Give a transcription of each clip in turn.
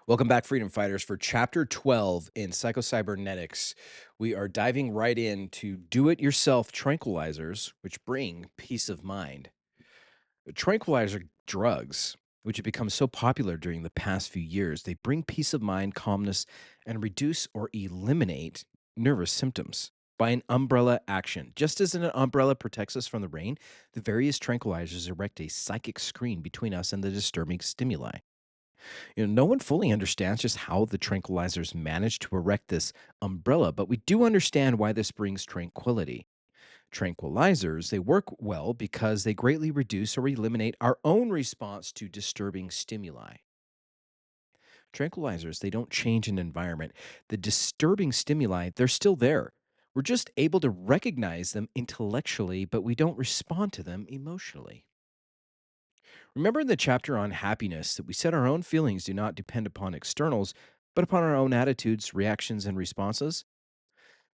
Welcome back, Freedom Fighters, for Chapter 12 in Psycho-Cybernetics. We are diving right into do it yourself tranquilizers, which bring peace of mind. Tranquilizer drugs, which have become so popular during the past few years, they bring peace of mind, calmness, and reduce or eliminate nervous symptoms by an umbrella action. Just as an umbrella protects us from the rain, the various tranquilizers erect a psychic screen between us and the disturbing stimuli. No one fully understands just how the tranquilizers manage to erect this umbrella, but we do understand why this brings tranquility. Tranquilizers, they work well because they greatly reduce or eliminate our own response to disturbing stimuli. Tranquilizers, they don't change an environment. The disturbing stimuli, they're still there. We're just able to recognize them intellectually, but we don't respond to them emotionally. Remember in the chapter on happiness that we said our own feelings do not depend upon externals, but upon our own attitudes, reactions, and responses?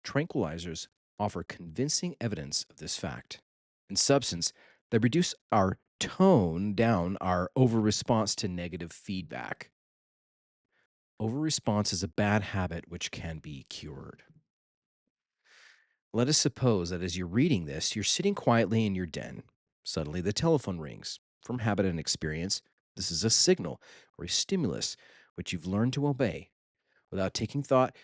Tranquilizers offer convincing evidence of this fact. In substance, they reduce our tone down our over response to negative feedback. Over response is a bad habit which can be cured. Let us suppose that as you're reading this, you're sitting quietly in your den. Suddenly, the telephone rings. From habit and experience, this is a signal or a stimulus which you've learned to obey. Without taking thought,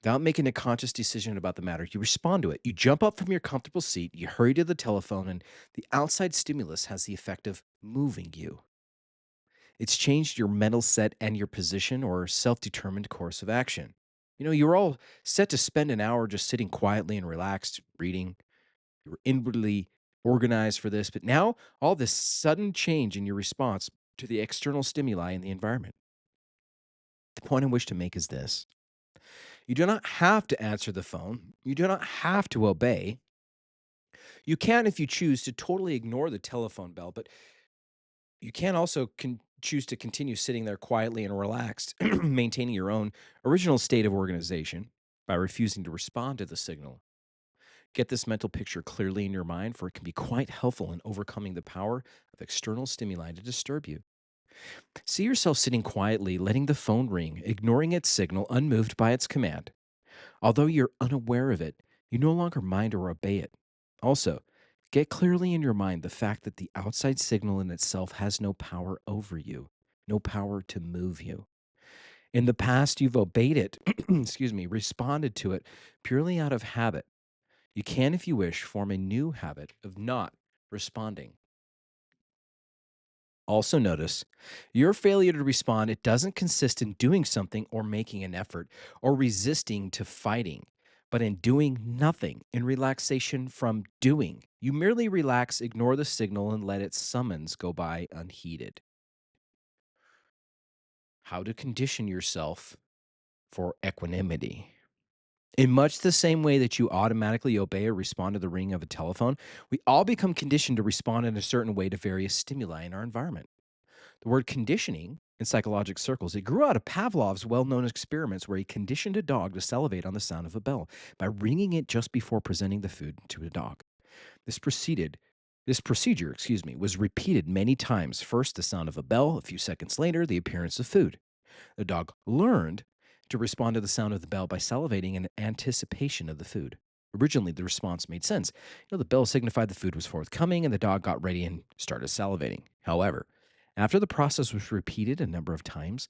without making a conscious decision about the matter, you respond to it. You jump up from your comfortable seat, you hurry to the telephone, and the outside stimulus has the effect of moving you. It's changed your mental set and your position or self determined course of action. You're all set to spend an hour just sitting quietly and relaxed, reading. You were inwardly organized for this, but now all this sudden change in your response to the external stimuli in the environment. The point I wish to make is this: you do not have to answer the phone, you do not have to obey. You can, if you choose, to totally ignore the telephone bell, but you can also choose to continue sitting there quietly and relaxed, maintaining your own original state of organization by refusing to respond to the signal. Get this mental picture clearly in your mind, for it can be quite helpful in overcoming the power of external stimuli to disturb you. See yourself sitting quietly, letting the phone ring, ignoring its signal, unmoved by its command. Although you're unaware of it, you no longer mind or obey it. Also, get clearly in your mind the fact that the outside signal in itself has no power over you, no power to move you. In the past, you've obeyed it, responded to it purely out of habit. You can, if you wish, form a new habit of not responding. Also, notice your failure to respond, it doesn't consist in doing something or making an effort or resisting to fighting, but in doing nothing, in relaxation from doing. You merely relax, ignore the signal, and let its summons go by unheeded. How to condition yourself for equanimity. In much the same way that you automatically obey or respond to the ring of a telephone, we all become conditioned to respond in a certain way to various stimuli in our environment. The word conditioning in psychological circles, it grew out of Pavlov's well-known experiments where he conditioned a dog to salivate on the sound of a bell by ringing it just before presenting the food to a dog. This proceeded this procedure, was repeated many times. First the sound of a bell, a few seconds later the appearance of food. The dog learned to respond to the sound of the bell by salivating in anticipation of the food. Originally, the response made sense. The bell signified the food was forthcoming, and the dog got ready and started salivating. However, after the process was repeated a number of times,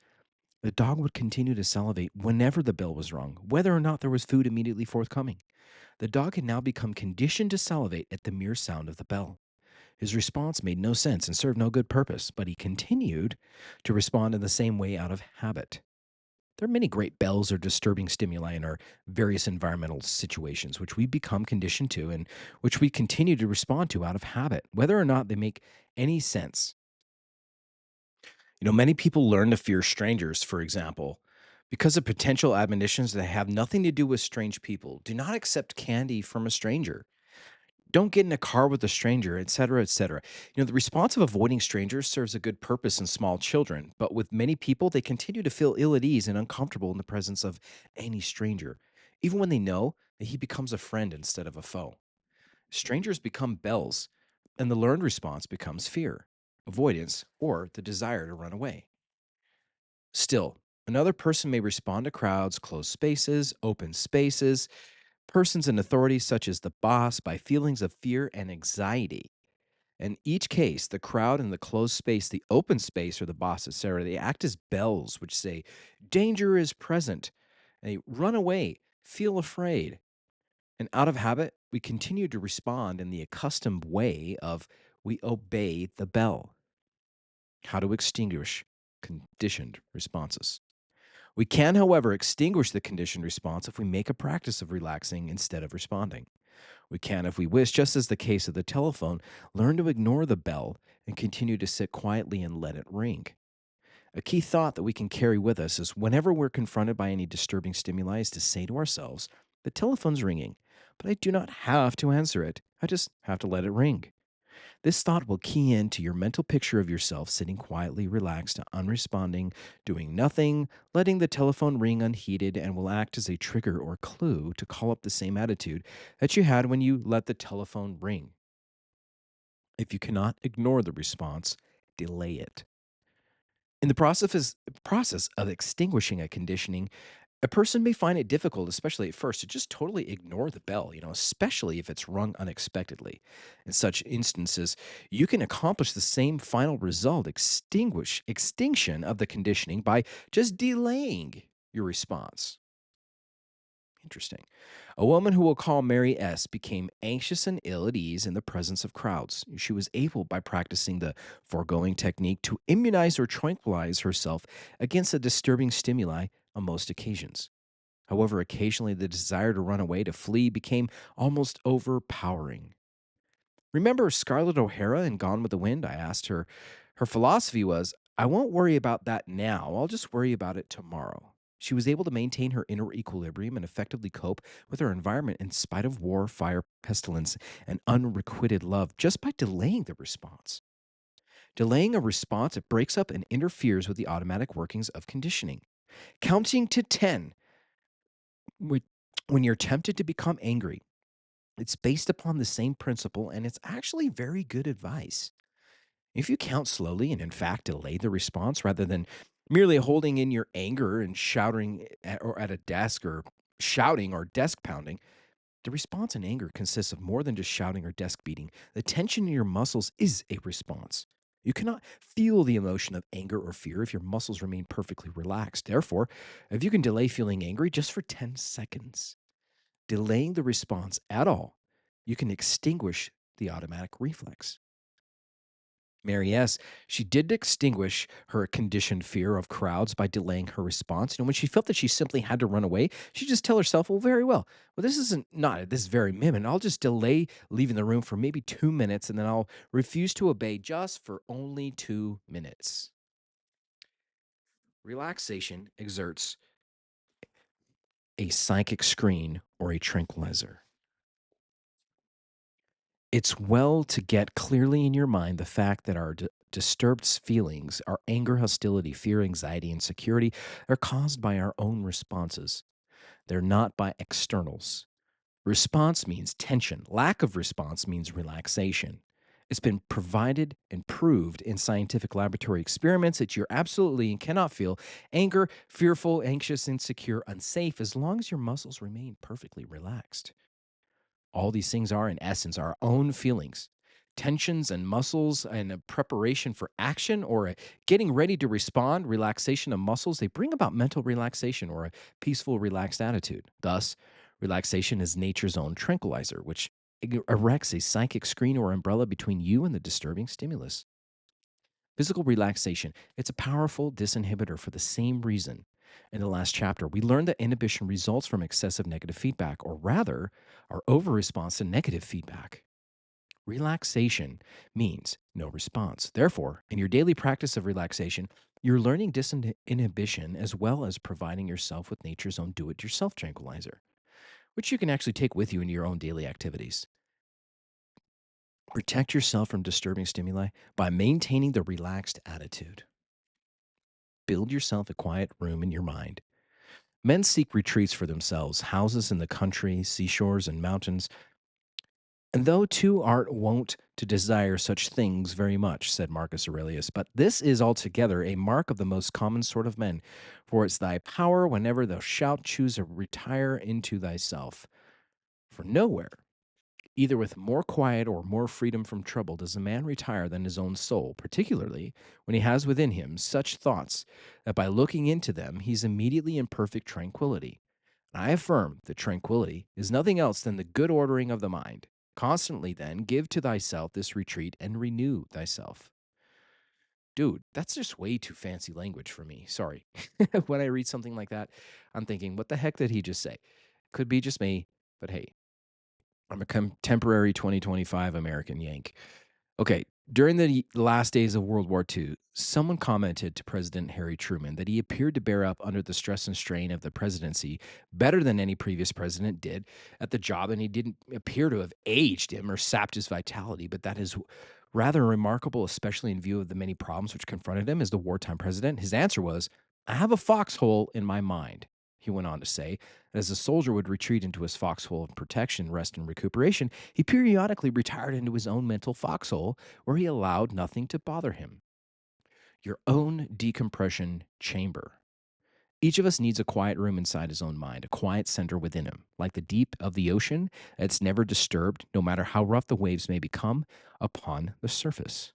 the dog would continue to salivate whenever the bell was rung, whether or not there was food immediately forthcoming. The dog had now become conditioned to salivate at the mere sound of the bell. His response made no sense and served no good purpose, but he continued to respond in the same way out of habit. There are many great bells or disturbing stimuli in our various environmental situations, which we become conditioned to and which we continue to respond to out of habit, whether or not they make any sense. Many people learn to fear strangers, for example, because of potential admonitions that have nothing to do with strange people. Do not accept candy from a stranger. Don't get in a car with a stranger, etc., etc. The response of avoiding strangers serves a good purpose in small children, but with many people, they continue to feel ill at ease and uncomfortable in the presence of any stranger, even when they know that he becomes a friend instead of a foe. Strangers become bells, and the learned response becomes fear, avoidance, or the desire to run away. Still, Another person may respond to crowds, closed spaces, open spaces, persons in authority, such as the boss, by feelings of fear and anxiety. In each case, the crowd and the closed space, the open space, or the boss, etc., they act as bells which say, danger is present. They run away, feel afraid. And out of habit, we continue to respond in the accustomed way of we obey the bell. How to extinguish conditioned responses. We can, however, extinguish the conditioned response if we make a practice of relaxing instead of responding. We can, if we wish, just as the case of the telephone, learn to ignore the bell and continue to sit quietly and let it ring. A key thought that we can carry with us is whenever we're confronted by any disturbing stimuli is to say to ourselves, the telephone's ringing, but I do not have to answer it. I just have to let it ring. This thought will key into your mental picture of yourself sitting quietly, relaxed, unresponding, doing nothing, letting the telephone ring unheeded, and will act as a trigger or clue to call up the same attitude that you had when you let the telephone ring. If you cannot ignore the response, delay it. In the process of extinguishing a conditioning, a person may find it difficult, especially at first, to just totally ignore the bell, especially if it's rung unexpectedly. In such instances, you can accomplish the same final result, extinction of the conditioning by just delaying your response. Interesting. A woman who we'll call Mary S. became anxious and ill at ease in the presence of crowds. She was able, by practicing the foregoing technique, to immunize or tranquilize herself against a disturbing stimuli on most occasions. However, occasionally the desire to run away, to flee, became almost overpowering. Remember Scarlett O'Hara in Gone with the Wind? I asked her. Her philosophy was, I won't worry about that now. I'll just worry about it tomorrow. She was able to maintain her inner equilibrium and effectively cope with her environment in spite of war, fire, pestilence, and unrequited love just by delaying the response. Delaying a response, it breaks up and interferes with the automatic workings of conditioning. Counting to 10 when when you're tempted to become angry, it's based upon the same principle and it's actually very good advice. If you count slowly and, in fact, delay the response rather than merely holding in your anger and shouting at a desk or shouting or desk pounding, the response in anger consists of more than just shouting or desk beating. The tension in your muscles is a response. You cannot feel the emotion of anger or fear if your muscles remain perfectly relaxed. Therefore, if you can delay feeling angry just for 10 seconds, delaying the response at all, you can extinguish the automatic reflex. Mary S., she did extinguish her conditioned fear of crowds by delaying her response. When she felt that she simply had to run away, she just tell herself, well, very well. Well, this isn't not at this very minute. I'll just delay leaving the room for maybe 2 minutes and then I'll refuse to obey just for only 2 minutes. Relaxation exerts a psychic screen or a tranquilizer. It's well to get clearly in your mind the fact that our disturbed feelings, our anger, hostility, fear, anxiety, insecurity, are caused by our own responses. They're not by externals. Response means tension. Lack of response means relaxation. It's been provided and proved in scientific laboratory experiments that you're absolutely and cannot feel anger, fearful, anxious, insecure, unsafe as long as your muscles remain perfectly relaxed. All these things are, in essence, our own feelings. Tensions and muscles and a preparation for action or a getting ready to respond, relaxation of muscles, they bring about mental relaxation or a peaceful, relaxed attitude. Thus, relaxation is nature's own tranquilizer, which erects a psychic screen or umbrella between you and the disturbing stimulus. Physical relaxation, it's a powerful disinhibitor for the same reason. In the last chapter, we learned that inhibition results from excessive negative feedback, or rather, our over response to negative feedback. Relaxation means no response. Therefore, in your daily practice of relaxation, you're learning disinhibition as well as providing yourself with nature's own do it yourself tranquilizer, which you can actually take with you in your own daily activities. Protect yourself from disturbing stimuli by maintaining the relaxed attitude. Build yourself a quiet room in your mind. Men seek retreats for themselves, houses in the country, seashores, and mountains. And though two art wont to desire such things very much, said Marcus Aurelius, but this is altogether a mark of the most common sort of men. For it's thy power whenever thou shalt choose to retire into thyself. For nowhere, either with more quiet or more freedom from trouble, does a man retire than his own soul, particularly when he has within him such thoughts that by looking into them he's immediately in perfect tranquility. I affirm that tranquility is nothing else than the good ordering of the mind. Constantly, then, give to thyself this retreat and renew thyself. Dude, that's just way too fancy language for me. Sorry. When I read something like that, I'm thinking, what the heck did he just say? Could be just me, but hey, I'm a contemporary 2025 American Yank. Okay, during the last days of World War II, someone commented to President Harry Truman that he appeared to bear up under the stress and strain of the presidency better than any previous president did at the job, and he didn't appear to have aged him or sapped his vitality. But that is rather remarkable, especially in view of the many problems which confronted him as the wartime president. His answer was, I have a foxhole in my mind. He went on to say, as a soldier would retreat into his foxhole of protection, rest, and recuperation, he periodically retired into his own mental foxhole where he allowed nothing to bother him. Your own decompression chamber. Each of us needs a quiet room inside his own mind, a quiet center within him, like the deep of the ocean that's never disturbed, no matter how rough the waves may become upon the surface.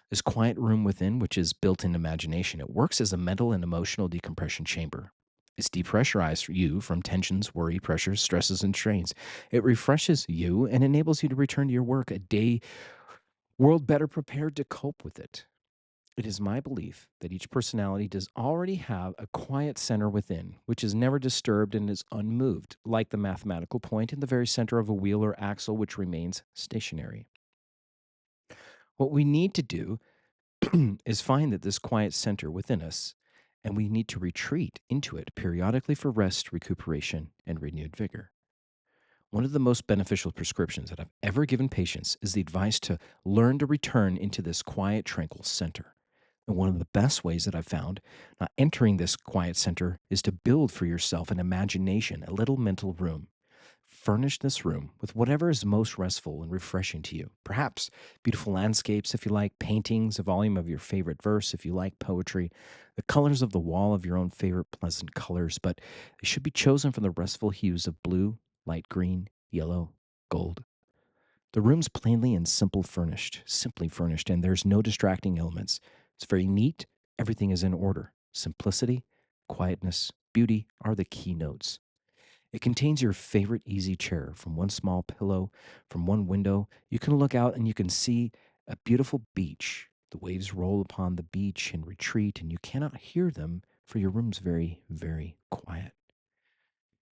This quiet room within, which is built in imagination, it works as a mental and emotional decompression chamber. It's depressurized you from tensions, worry, pressures, stresses, and strains. It refreshes you and enables you to return to your work a day world better prepared to cope with it. It is my belief that each personality does already have a quiet center within, which is never disturbed and is unmoved, like the mathematical point in the very center of a wheel or axle, which remains stationary. What we need to do is find that this quiet center within us, and we need to retreat into it periodically for rest, recuperation, and renewed vigor. One of the most beneficial prescriptions that I've ever given patients is the advice to learn to return into this quiet, tranquil center. And one of the best ways that I've found not entering this quiet center is to build for yourself an imagination, a little mental room. Furnish this room with whatever is most restful and refreshing to you. Perhaps beautiful landscapes if you like, paintings, a volume of your favorite verse if you like poetry, the colors of the wall of your own favorite pleasant colors, but they should be chosen from the restful hues of blue, light green, yellow, gold. The room's plainly and simply furnished, and there's no distracting elements. It's very neat. Everything is in order. Simplicity, quietness, beauty are the keynotes. It contains your favorite easy chair from one small pillow, from one window. You can look out and you can see a beautiful beach. The waves roll upon the beach and retreat, and you cannot hear them, for your room's very, very quiet.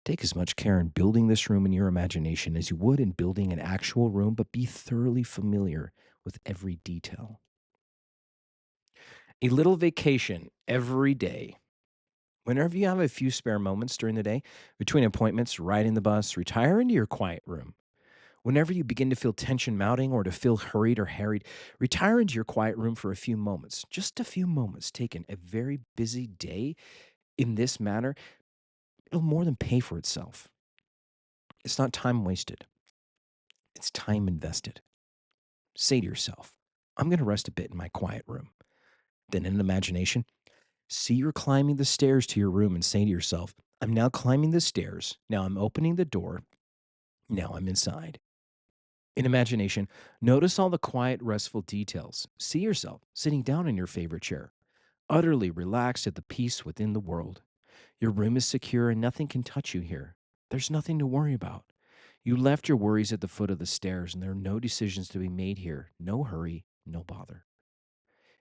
Take as much care in building this room in your imagination as you would in building an actual room, but be thoroughly familiar with every detail. A little vacation every day. Whenever you have a few spare moments during the day, between appointments, riding the bus, retire into your quiet room. Whenever you begin to feel tension mounting or to feel hurried or harried, retire into your quiet room for a few moments. Just a few moments taken a very busy day in this manner, it'll more than pay for itself. It's not time wasted, it's time invested. Say to yourself, I'm going to rest a bit in my quiet room. Then, in imagination, see you're climbing the stairs to your room and say to yourself, I'm now climbing the stairs. Now I'm opening the door. Now I'm inside. In imagination, notice all the quiet, restful details. See yourself sitting down in your favorite chair, utterly relaxed at the peace within the world. Your room is secure and nothing can touch you here. There's nothing to worry about. You left your worries at the foot of the stairs, and there are no decisions to be made here. No hurry, no bother.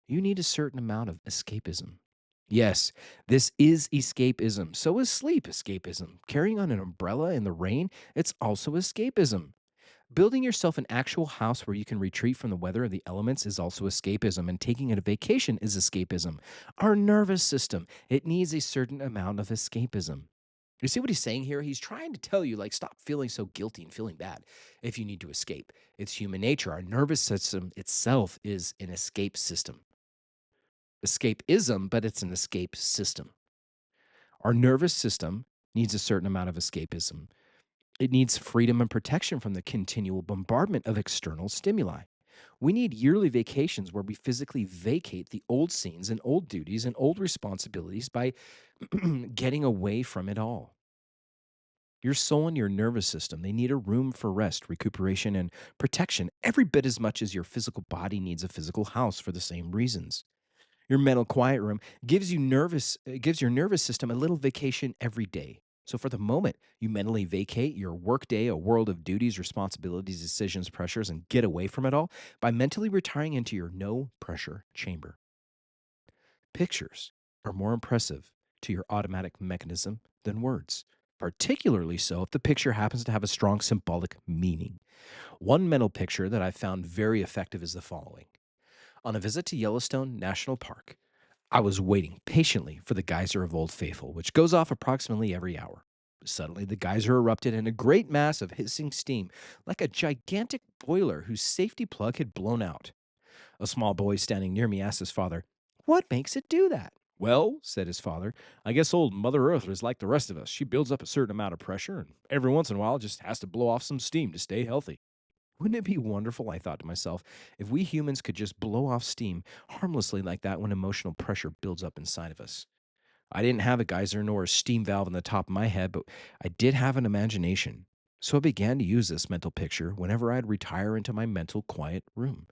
You need a certain amount of escapism. Yes, this is escapism. So is sleep escapism. Carrying on an umbrella in the rain, it's also escapism. Building yourself an actual house where you can retreat from the weather and the elements is also escapism, and taking a vacation is escapism. Our nervous system, it needs a certain amount of escapism. You see what he's saying here? He's trying to tell you, like, stop feeling so guilty and feeling bad if you need to escape. It's human nature. Our nervous system itself is an escape system. Escapism, but it's an escape system. Our nervous system needs a certain amount of escapism. It needs freedom and protection from the continual bombardment of external stimuli. We need yearly vacations where we physically vacate the old scenes and old duties and old responsibilities by getting away from it all. Your soul and your nervous system, they need a room for rest, recuperation, and protection every bit as much as your physical body needs a physical house for the same reasons. Your mental quiet room gives your nervous system a little vacation every day. So for the moment you mentally vacate your workday, a world of duties, responsibilities, decisions, pressures, and get away from it all by mentally retiring into your no pressure chamber. Pictures are more impressive to your automatic mechanism than words, particularly so if the picture happens to have a strong symbolic meaning. One mental picture that I found very effective is the following. On a visit to Yellowstone National Park, I was waiting patiently for the geyser of Old Faithful, which goes off approximately every hour. Suddenly, the geyser erupted in a great mass of hissing steam, like a gigantic boiler whose safety plug had blown out. A small boy standing near me asked his father, "What makes it do that?" "Well," said his father, "I guess old Mother Earth is like the rest of us. She builds up a certain amount of pressure, and every once in a while just has to blow off some steam to stay healthy." Wouldn't it be wonderful, I thought to myself, if we humans could just blow off steam harmlessly like that when emotional pressure builds up inside of us? I didn't have a geyser nor a steam valve in the top of my head, but I did have an imagination. So I began to use this mental picture whenever I'd retire into my mental quiet room.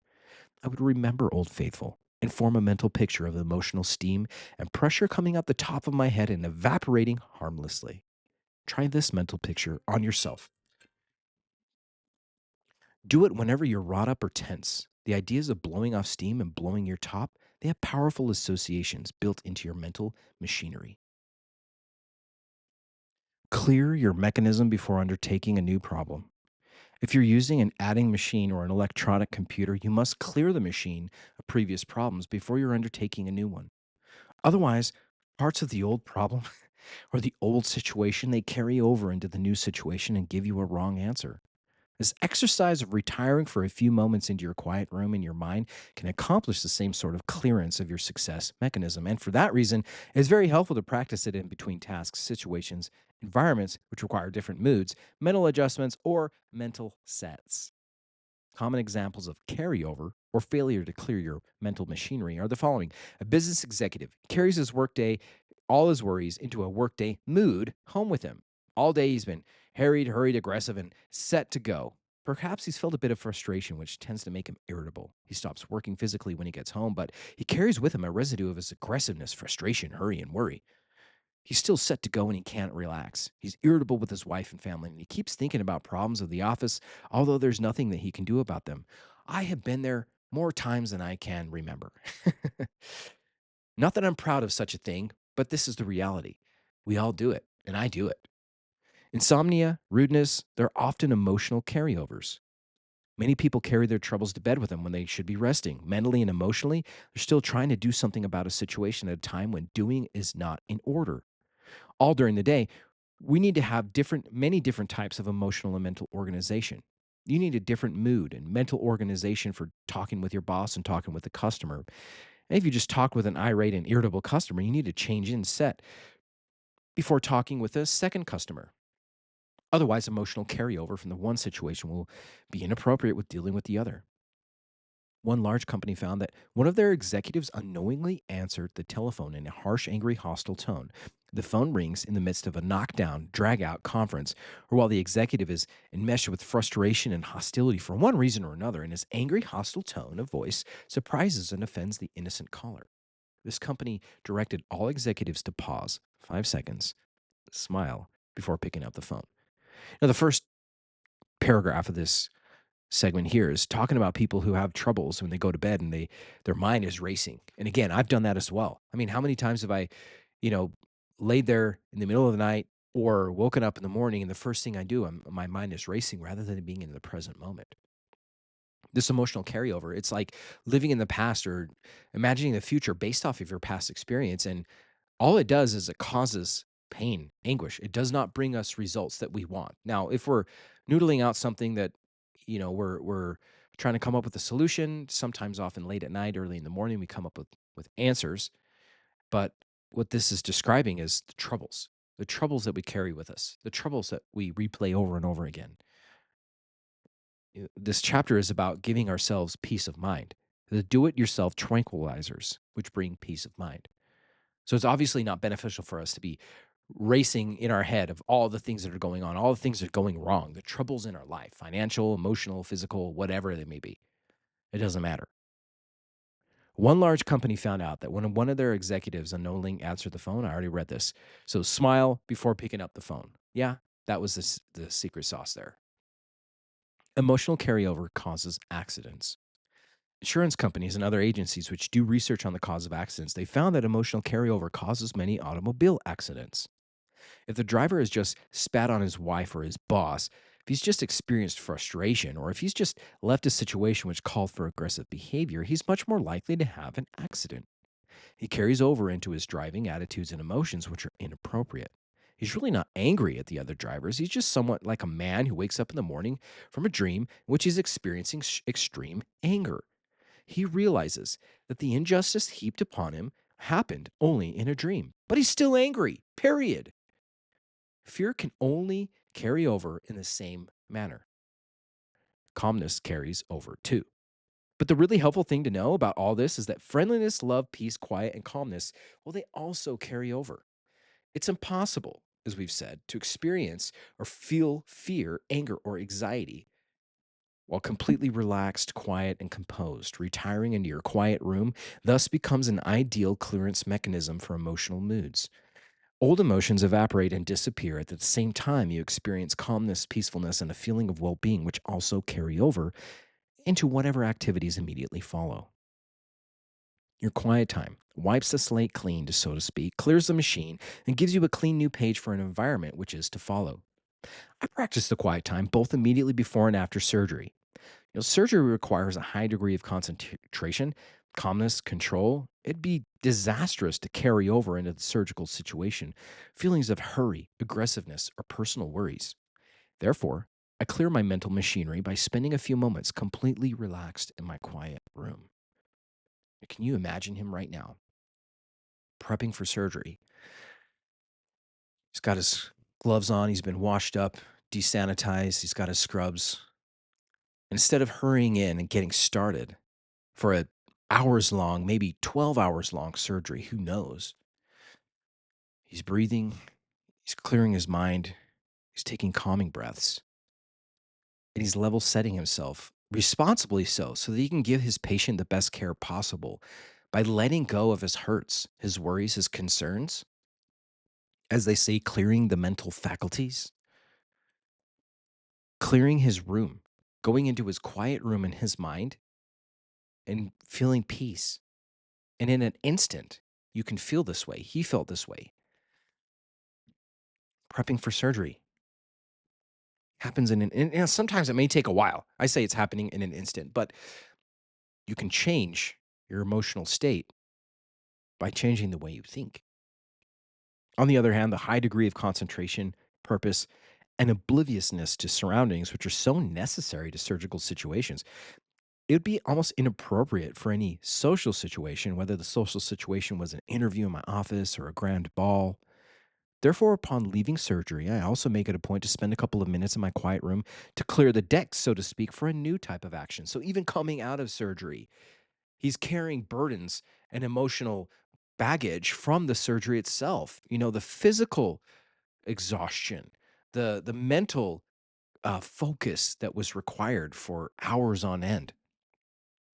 I would remember Old Faithful and form a mental picture of emotional steam and pressure coming out the top of my head and evaporating harmlessly. Try this mental picture on yourself. Do it whenever you're wrought up or tense. The ideas of blowing off steam and blowing your top, they have powerful associations built into your mental machinery. Clear your mechanism before undertaking a new problem. If you're using an adding machine or an electronic computer, you must clear the machine of previous problems before you're undertaking a new one. Otherwise, parts of the old problem or the old situation, they carry over into the new situation and give you a wrong answer. This exercise of retiring for a few moments into your quiet room in your mind can accomplish the same sort of clearance of your success mechanism. And for that reason, it's very helpful to practice it in between tasks, situations, environments which require different moods, mental adjustments, or mental sets. Common examples of carryover or failure to clear your mental machinery are the following. A business executive carries his workday, all his worries into a workday mood home with him. All day he's been harried, hurried, aggressive, and set to go. Perhaps he's felt a bit of frustration, which tends to make him irritable. He stops working physically when he gets home, but he carries with him a residue of his aggressiveness, frustration, hurry, and worry. He's still set to go and he can't relax. He's irritable with his wife and family, and he keeps thinking about problems of the office, although there's nothing that he can do about them. I have been there more times than I can remember. Not that I'm proud of such a thing, but this is the reality. We all do it, and I do it. Insomnia, rudeness, they're often emotional carryovers. Many people carry their troubles to bed with them when they should be resting. Mentally and emotionally, they're still trying to do something about a situation at a time when doing is not in order. All during the day, we need to have many different types of emotional and mental organization. You need a different mood and mental organization for talking with your boss and talking with the customer. And if you just talk with an irate and irritable customer, you need to change in set before talking with a second customer. Otherwise, emotional carryover from the one situation will be inappropriate with dealing with the other. One large company found that one of their executives unknowingly answered the telephone in a harsh, angry, hostile tone. The phone rings in the midst of a knockdown, drag out conference, or while the executive is enmeshed with frustration and hostility for one reason or another, and his angry, hostile tone of voice surprises and offends the innocent caller. This company directed all executives to pause 5 seconds, smile, before picking up the phone. Now, the first paragraph of this segment here is talking about people who have troubles when they go to bed and their mind is racing. And again, I've done that as well. I mean, how many times have I, you know, laid there in the middle of the night or woken up in the morning and the first thing I do, my mind is racing rather than being in the present moment. This emotional carryover, it's like living in the past or imagining the future based off of your past experience. And all it does is it causes pain, anguish. It does not bring us results that we want. Now, if we're noodling out something that, we're trying to come up with a solution, sometimes often late at night, early in the morning, we come up with answers. But what this is describing is the troubles. the troubles that we carry with us, the troubles that we replay over and over again. This chapter is about giving ourselves peace of mind, the do it yourself tranquilizers, which bring peace of mind. So it's obviously not beneficial for us to be racing in our head of all the things that are going on, all the things that are going wrong, the troubles in our life, financial, emotional, physical, whatever they may be. It doesn't matter. One large company found out that when one of their executives unknowingly answered the phone, I already read this. So smile before picking up the phone. Yeah, that was the secret sauce there. Emotional carryover causes accidents. Insurance companies and other agencies which do research on the cause of accidents, they found that emotional carryover causes many automobile accidents. If the driver has just spat on his wife or his boss, if he's just experienced frustration, or if he's just left a situation which called for aggressive behavior, he's much more likely to have an accident. He carries over into his driving attitudes and emotions which are inappropriate. He's really not angry at the other drivers. He's just somewhat like a man who wakes up in the morning from a dream in which he's experiencing extreme anger. He realizes that the injustice heaped upon him happened only in a dream, but he's still angry, period. Fear can only carry over in the same manner. Calmness carries over too. But the really helpful thing to know about all this is that friendliness, love, peace, quiet, and calmness, well, they also carry over. It's impossible, as we've said, to experience or feel fear, anger, or anxiety while completely relaxed, quiet, and composed. Retiring into your quiet room thus becomes an ideal clearance mechanism for emotional moods. Old emotions evaporate and disappear at the same time you experience calmness, peacefulness, and a feeling of well being, which also carry over into whatever activities immediately follow. Your quiet time wipes the slate clean, so to speak, clears the machine, and gives you a clean new page for an environment which is to follow. I practice the quiet time both immediately before and after surgery. Surgery requires a high degree of concentration, calmness, control. It'd be disastrous to carry over into the surgical situation feelings of hurry, aggressiveness, or personal worries. Therefore, I clear my mental machinery by spending a few moments completely relaxed in my quiet room. Can you imagine him right now, prepping for surgery? He's got his gloves on, he's been washed up, desanitized, he's got his scrubs. Instead of hurrying in and getting started, for a hours long, maybe 12 hours long surgery, who knows? He's breathing, he's clearing his mind, he's taking calming breaths, and he's level setting himself responsibly so that he can give his patient the best care possible by letting go of his hurts, his worries, his concerns, as they say, clearing the mental faculties, clearing his room, going into his quiet room in his mind and feeling peace. And in an instant, you can feel this way. He felt this way. Prepping for surgery happens in sometimes it may take a while. I say it's happening in an instant, but you can change your emotional state by changing the way you think. On the other hand, the high degree of concentration, purpose, and obliviousness to surroundings, which are so necessary to surgical situations, it would be almost inappropriate for any social situation, whether the social situation was an interview in my office or a grand ball. Therefore, upon leaving surgery, I also make it a point to spend a couple of minutes in my quiet room to clear the decks, so to speak, for a new type of action. So, even coming out of surgery, he's carrying burdens and emotional baggage from the surgery itself. The physical exhaustion, the mental focus that was required for hours on end.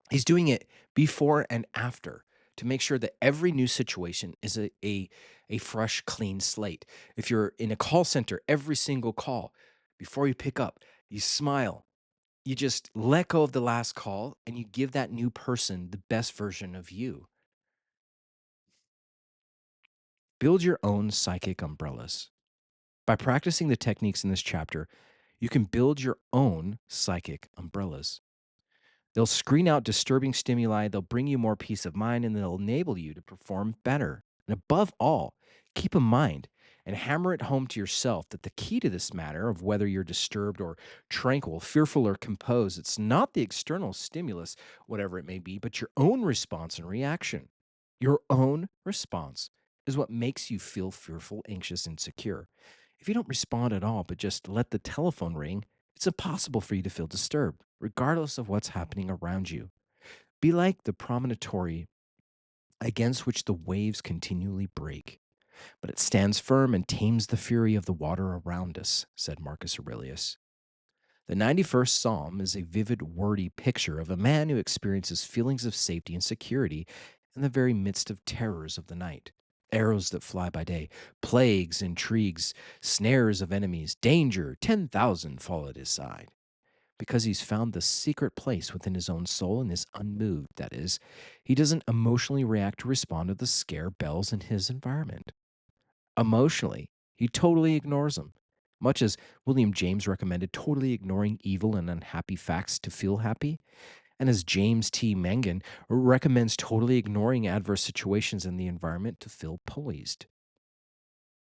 He's doing it before and after to make sure that every new situation is a fresh, clean slate. If you're in a call center, every single call, before you pick up, you smile. You just let go of the last call and you give that new person the best version of you. Build your own psychic umbrellas. By practicing the techniques in this chapter, you can build your own psychic umbrellas. They'll screen out disturbing stimuli, they'll bring you more peace of mind, and they'll enable you to perform better. And above all, keep in mind and hammer it home to yourself that the key to this matter of whether you're disturbed or tranquil, fearful or composed, it's not the external stimulus, whatever it may be, but your own response and reaction. Your own response is what makes you feel fearful, anxious, insecure. If you don't respond at all, but just let the telephone ring, it's impossible for you to feel disturbed, regardless of what's happening around you. Be like the promontory against which the waves continually break, but it stands firm and tames the fury of the water around us, said Marcus Aurelius. The 91st Psalm is a vivid, wordy picture of a man who experiences feelings of safety and security in the very midst of terrors of the night. Arrows that fly by day, plagues, intrigues, snares of enemies, danger, 10,000 fall at his side. Because he's found the secret place within his own soul and is unmoved, that is, he doesn't emotionally react or respond to the scare bells in his environment. Emotionally, he totally ignores them, much as William James recommended totally ignoring evil and unhappy facts to feel happy, and as James T. Mangan recommends totally ignoring adverse situations in the environment to feel poised.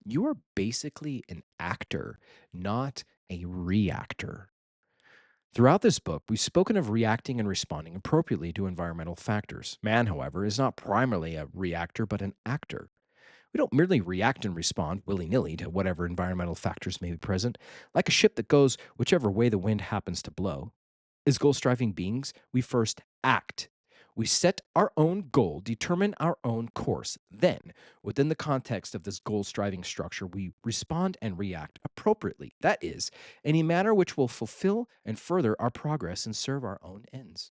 You are basically an actor, not a reactor. Throughout this book, we've spoken of reacting and responding appropriately to environmental factors. Man, however, is not primarily a reactor, but an actor. We don't merely react and respond willy nilly to whatever environmental factors may be present, like a ship that goes whichever way the wind happens to blow. As goal striving beings, we first act. We set our own goal, determine our own course. Then, within the context of this goal striving structure, we respond and react appropriately. That is, in a manner which will fulfill and further our progress and serve our own ends.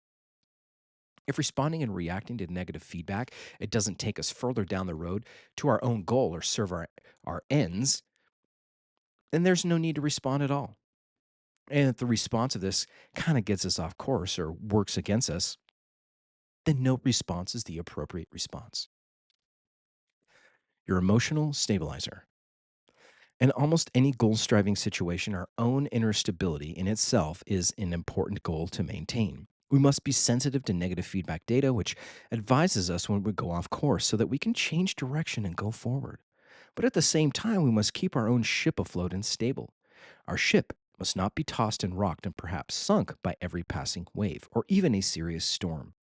If responding and reacting to negative feedback, it doesn't take us further down the road to our own goal or serve our ends, then there's no need to respond at all. And if the response of this kind of gets us off course or works against us, then no response is the appropriate response. Your emotional stabilizer. In almost any goal striving situation, our own inner stability in itself is an important goal to maintain. We must be sensitive to negative feedback data, which advises us when we go off course so that we can change direction and go forward. But at the same time, we must keep our own ship afloat and stable. Our ship must not be tossed and rocked and perhaps sunk by every passing wave or even a serious storm.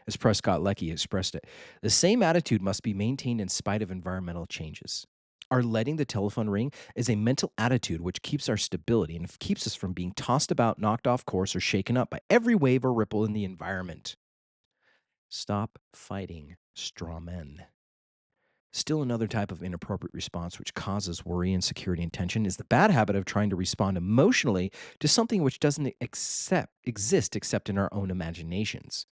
As Prescott Leckie expressed it, the same attitude must be maintained in spite of environmental changes. Our letting the telephone ring is a mental attitude which keeps our stability and keeps us from being tossed about, knocked off course, or shaken up by every wave or ripple in the environment. Stop fighting straw men. Still, another type of inappropriate response which causes worry, insecurity, and tension is the bad habit of trying to respond emotionally to something which doesn't exist except in our own imaginations.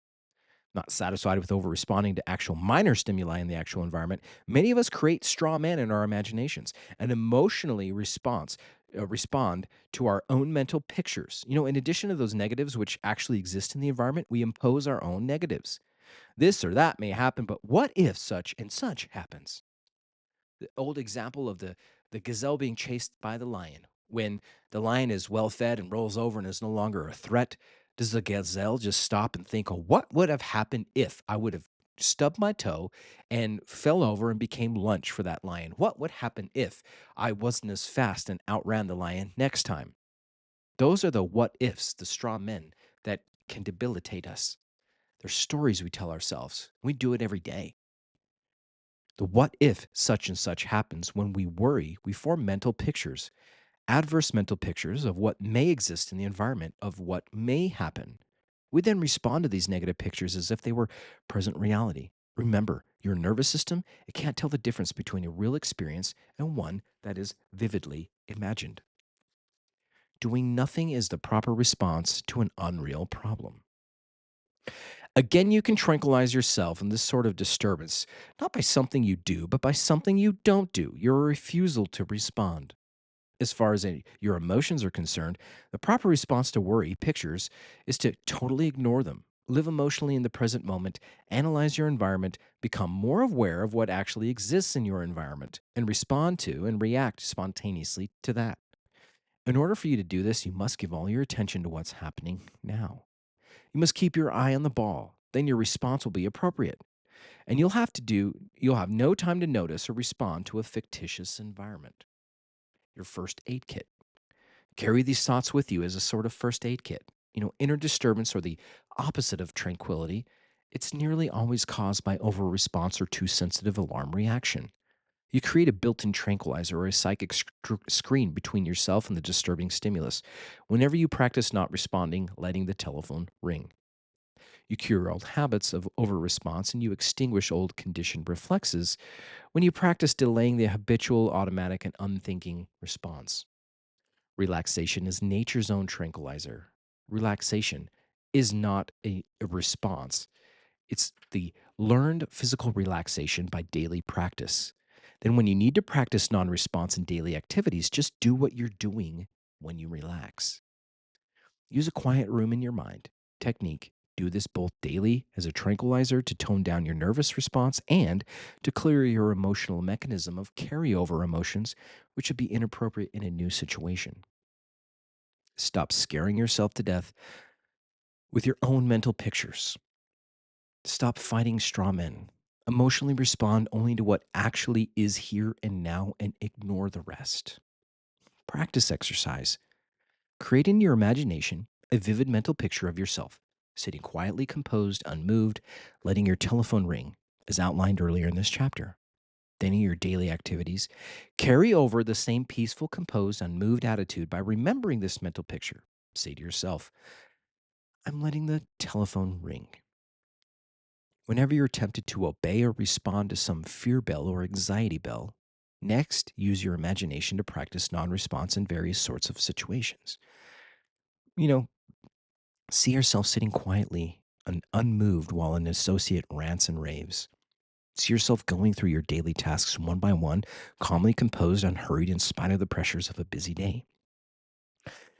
Not satisfied with over responding to actual minor stimuli in the actual environment, many of us create straw men in our imaginations and emotionally respond to our own mental pictures. In addition to those negatives which actually exist in the environment, we impose our own negatives. This or that may happen, but what if such and such happens? The old example of the gazelle being chased by the lion. When the lion is well fed and rolls over and is no longer a threat, does the gazelle just stop and think, oh, what would have happened if I would have stubbed my toe and fell over and became lunch for that lion? What would happen if I wasn't as fast and outran the lion next time? Those are the what ifs, the straw men that can debilitate us. They're stories we tell ourselves. We do it every day. The what if such and such happens. When we worry, we form mental pictures, adverse mental pictures of what may exist in the environment, of what may happen. We then respond to these negative pictures as if they were present reality. Remember, your nervous system, it can't tell the difference between a real experience and one that is vividly imagined. Doing nothing is the proper response to an unreal problem. Again, you can tranquilize yourself in this sort of disturbance, not by something you do, but by something you don't do, your refusal to respond. As far as your emotions are concerned, the proper response to worry pictures is to totally ignore them. Live emotionally in the present moment, analyze your environment, become more aware of what actually exists in your environment, and respond to and react spontaneously to that. In order for you to do this, you must give all your attention to what's happening now. You must keep your eye on the ball. Then your response will be appropriate. And you'll have no time to notice or respond to a fictitious environment. Your first aid kit. Carry these thoughts with you as a sort of first aid kit. Inner disturbance, or the opposite of tranquility, it's nearly always caused by over response or too sensitive alarm reaction. You create a built in tranquilizer or a psychic screen between yourself and the disturbing stimulus. Whenever you practice not responding, letting the telephone ring. You cure old habits of over response and you extinguish old conditioned reflexes when you practice delaying the habitual, automatic, and unthinking response. Relaxation is nature's own tranquilizer. Relaxation is not a response, it's the learned physical relaxation by daily practice. Then, when you need to practice non response in daily activities, just do what you're doing when you relax. Use a quiet room in your mind. Technique. Do this both daily as a tranquilizer to tone down your nervous response and to clear your emotional mechanism of carryover emotions, which would be inappropriate in a new situation. Stop scaring yourself to death with your own mental pictures. Stop fighting straw men. Emotionally respond only to what actually is here and now and ignore the rest. Practice exercise. Create in your imagination a vivid mental picture of yourself, sitting quietly composed, unmoved, letting your telephone ring, as outlined earlier in this chapter. Then, in your daily activities, carry over the same peaceful, composed, unmoved attitude by remembering this mental picture. Say to yourself, I'm letting the telephone ring. Whenever you're tempted to obey or respond to some fear bell or anxiety bell, next use your imagination to practice non response in various sorts of situations. You know, see yourself sitting quietly and unmoved while an associate rants and raves. See yourself going through your daily tasks one by one, calmly composed, unhurried in spite of the pressures of a busy day.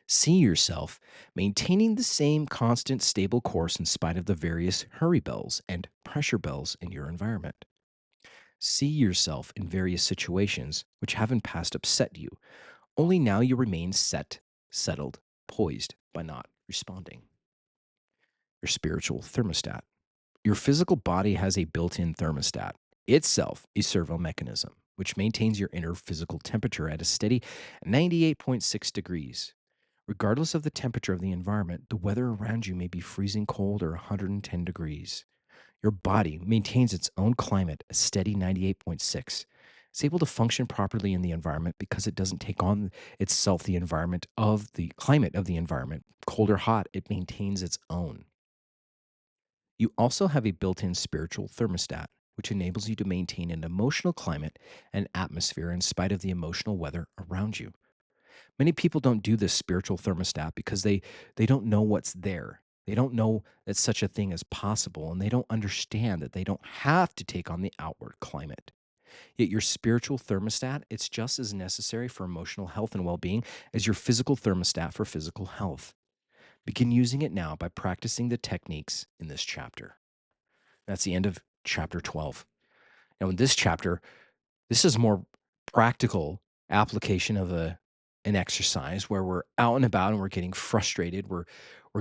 See yourself maintaining the same constant, stable course in spite of the various hurry bells and pressure bells in your environment. See yourself in various situations which have in past upset you, only now you remain set, settled, poised by not responding. Your spiritual thermostat. Your physical body has a built in thermostat, itself a servo mechanism, which maintains your inner physical temperature at a steady 98.6 degrees. Regardless of the temperature of the environment, the weather around you may be freezing cold or 110 degrees. Your body maintains its own climate, a steady 98.6. It's able to function properly in the environment because it doesn't take on itself the environment of the climate of the environment. Cold or hot, it maintains its own. You also have a built in spiritual thermostat, which enables you to maintain an emotional climate and atmosphere in spite of the emotional weather around you. Many people don't do this spiritual thermostat because they don't know what's there. They don't know that such a thing is possible and they don't understand that they don't have to take on the outward climate. Yet your spiritual thermostat, it's just as necessary for emotional health and well-being as your physical thermostat for physical health. Begin using it now by practicing the techniques in this chapter. That's the end of chapter 12. Now in this chapter, this is more practical application of an exercise where we're out and about and we're getting frustrated. We're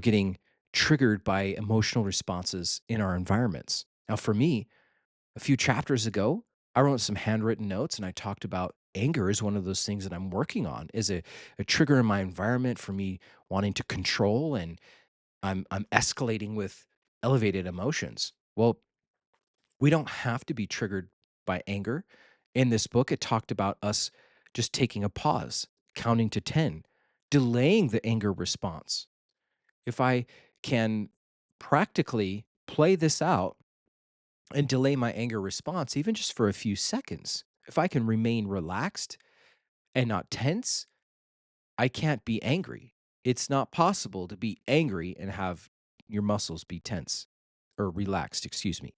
getting triggered by emotional responses in our environments. Now, for me, a few chapters ago, I wrote some handwritten notes and I talked about anger is one of those things that I'm working on is a trigger in my environment for me wanting to control and I'm escalating with elevated emotions. Well, we don't have to be triggered by anger. In this book, it talked about us just taking a pause, counting to 10, delaying the anger response. If I can practically play this out and delay my anger response, even just for a few seconds, if I can remain relaxed and not tense, I can't be angry. It's not possible to be angry and have your muscles be tense or relaxed, excuse me.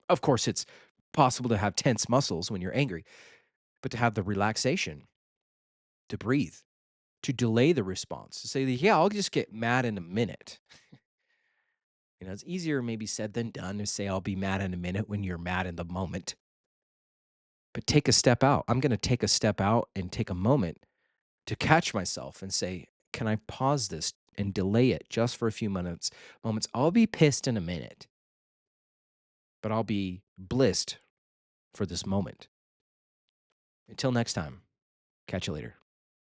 Of course, it's possible to have tense muscles when you're angry, but to have the relaxation, to breathe, to delay the response, to say, yeah, I'll just get mad in a minute. It's easier maybe said than done to say, I'll be mad in a minute when you're mad in the moment. But take a step out. I'm going to take a step out and take a moment to catch myself and say, can I pause this and delay it just for a few moments? I'll be pissed in a minute, but I'll be blissed for this moment. Until next time, catch you later.